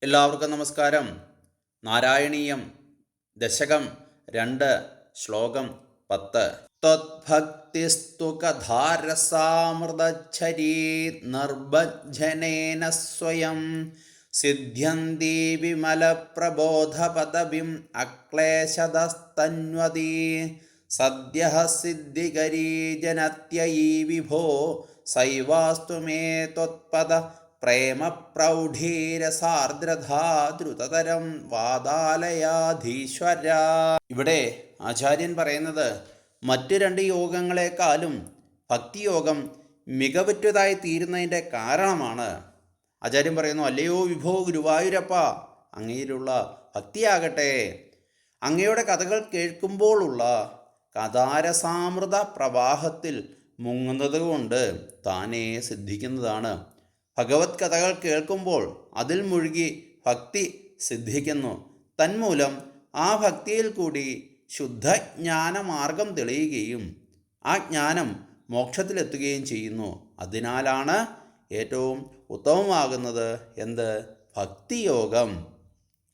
എല്ലാവർക്കും നമസ്കാരം. നാരായണീയം ദശകം 2 ശ്ലോകം 10. ത്വദ്ഭക്തിസ്തു കഥാരസാമൃതച്ഛരീ നിർഭഞ്ജനേന സ്വയം സിദ്ധ്യന്തി വിമലപ്രബോധപദവിം അക്ലേശതസ്തന്വതീ സദ്യഃ സിദ്ധികരീ ജനത്യയീ വിഭോ സൈവാസ്തു മേ ത്വത്പദ പ്രേമപ്രൗഢീരസാർദ്രധാ ദ്രുതതരം വാതാലയാധീശ്വര. ഇവിടെ ആചാര്യൻ പറയുന്നത് മറ്റു 2 യോഗങ്ങളെക്കാളും ഭക്തിയോഗം മികവുറ്റതായി തീരുന്നതിൻ്റെ കാരണമാണ്. ആചാര്യൻ പറയുന്നു, അല്ലയോ വിഭോ ഗുരുവായൂരപ്പ, അങ്ങയിലുള്ള ഭക്തിയാകട്ടെ അങ്ങയുടെ കഥകൾ കേൾക്കുമ്പോഴുള്ള കഥാരസാമൃത പ്രവാഹത്തിൽ മുങ്ങുന്നത് കൊണ്ട് താനേ സിദ്ധിക്കുന്നതാണ്. ഭഗവത് കഥകൾ കേൾക്കുമ്പോൾ അതിൽ മുഴുകി ഭക്തി സിദ്ധിക്കുന്നു. തന്മൂലം ആ ഭക്തിയിൽ കൂടി ശുദ്ധജ്ഞാനമാർഗം തെളിയുകയും ആ ജ്ഞാനം മോക്ഷത്തിലെത്തുകയും ചെയ്യുന്നു. അതിനാലാണ് ഏറ്റവും ഉത്തമമാകുന്നത് എന്ത്? ഭക്തിയോഗം.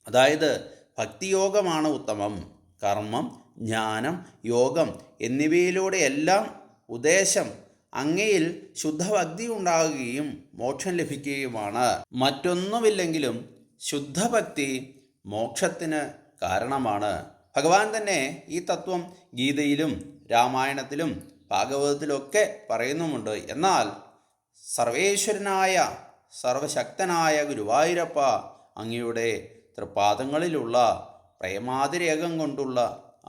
അതായത് ഭക്തിയോഗമാണ് ഉത്തമം. കർമ്മം, ജ്ഞാനം, യോഗം എന്നിവയിലൂടെയെല്ലാം ഉദ്ദേശം അങ്ങയിൽ ശുദ്ധഭക്തി ഉണ്ടാകുകയും മോക്ഷം ലഭിക്കുകയുമാണ്. മറ്റൊന്നുമില്ലെങ്കിലും ശുദ്ധഭക്തി മോക്ഷത്തിന് കാരണമാണ്. ഭഗവാൻ തന്നെ ഈ തത്വം ഗീതയിലും രാമായണത്തിലും ഭാഗവതത്തിലൊക്കെ പറയുന്നുമുണ്ട്. എന്നാൽ സർവേശ്വരനായ സർവശക്തനായ ഗുരുവായൂരപ്പ, അങ്ങയുടെ തൃപ്പാദങ്ങളിലുള്ള പ്രേമാതിരേകം കൊണ്ടുള്ള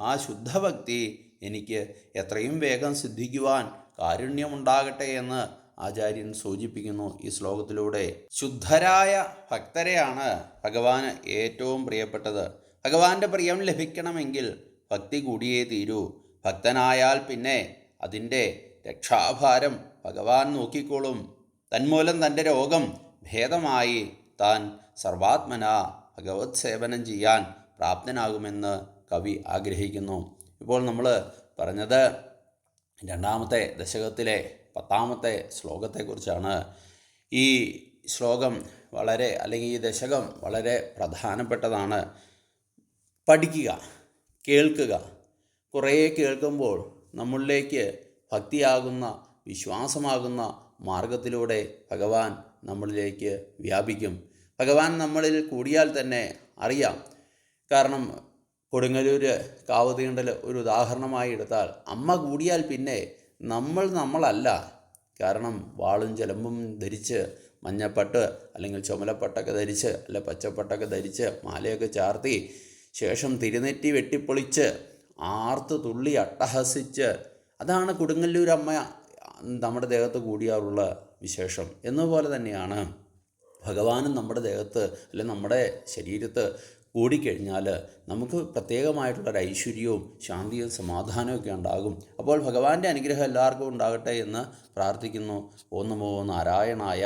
ആ ശുദ്ധഭക്തി എനിക്ക് എത്രയും വേഗം സിദ്ധിക്കുവാൻ കാരുണ്യമുണ്ടാകട്ടെ എന്ന് ആചാര്യൻ സൂചിപ്പിക്കുന്നു ഈ ശ്ലോകത്തിലൂടെ. ശുദ്ധരായ ഭക്തരെയാണ് ഭഗവാന് ഏറ്റവും പ്രിയപ്പെട്ടത്. ഭഗവാന്റെ പ്രിയം ലഭിക്കണമെങ്കിൽ ഭക്തി കൂടിയേ തീരൂ. ഭക്തനായാൽ പിന്നെ അതിൻ്റെ രക്ഷാഭാരം ഭഗവാൻ നോക്കിക്കോളും. തന്മൂലം തൻ്റെ രോഗം ഭേദമായി താൻ സർവാത്മന ഭഗവത് സേവനം ചെയ്യാൻ പ്രാപ്തനാകുമെന്ന് കവി ആഗ്രഹിക്കുന്നു. ഇപ്പോൾ നമ്മൾ പറഞ്ഞത് 2ാമത്തെ ദശകത്തിലെ 10ാമത്തെ ശ്ലോകത്തെക്കുറിച്ചാണ്. ഈ ശ്ലോകം അല്ലെങ്കിൽ ഈ ദശകം വളരെ പ്രധാനപ്പെട്ടതാണ്. പഠിക്കുക, കേൾക്കുക. കുറേ കേൾക്കുമ്പോൾ നമ്മളിലേക്ക് ഭക്തിയാകുന്ന, വിശ്വാസമാകുന്ന മാർഗത്തിലൂടെ ഭഗവാൻ നമ്മളിലേക്ക് വ്യാപിക്കും. ഭഗവാൻ നമ്മളിൽ കൂടിയാൽ തന്നെ അറിയാം. കാരണം കൊടുങ്ങല്ലൂർ കാവ് തീണ്ടൽ ഒരു ഉദാഹരണമായി എടുത്താൽ, അമ്മ കൂടിയാൽ പിന്നെ നമ്മളല്ല. കാരണം വാളും ചിലമ്പും ധരിച്ച്, മഞ്ഞപ്പട്ട് അല്ലെങ്കിൽ ചുമലപ്പട്ടൊക്കെ ധരിച്ച്, അല്ല പച്ചപ്പട്ടൊക്കെ ധരിച്ച്, മാലയൊക്കെ ചാർത്തി, ശേഷം തിരുനെറ്റി വെട്ടിപ്പൊളിച്ച് ആർത്ത് തുള്ളി അട്ടഹസിച്ച്, അതാണ് കൊടുങ്ങല്ലൂരമ്മ നമ്മുടെ ദേഹത്ത് കൂടിയാറുള്ള വിശേഷം. എന്നതുപോലെ തന്നെയാണ് ഭഗവാനും നമ്മുടെ ദേഹത്ത് അല്ലെങ്കിൽ നമ്മുടെ ശരീരത്ത് കൂടിക്കഴിഞ്ഞാൽ നമുക്ക് പ്രത്യേകമായിട്ടുള്ളൊരു ഐശ്വര്യവും ശാന്തിയും സമാധാനമൊക്കെ ഉണ്ടാകും. അപ്പോൾ ഭഗവാന്റെ അനുഗ്രഹം എല്ലാവർക്കും ഉണ്ടാകട്ടെ എന്ന് പ്രാർത്ഥിക്കുന്നു. ഓം നമോ നാരായണായ.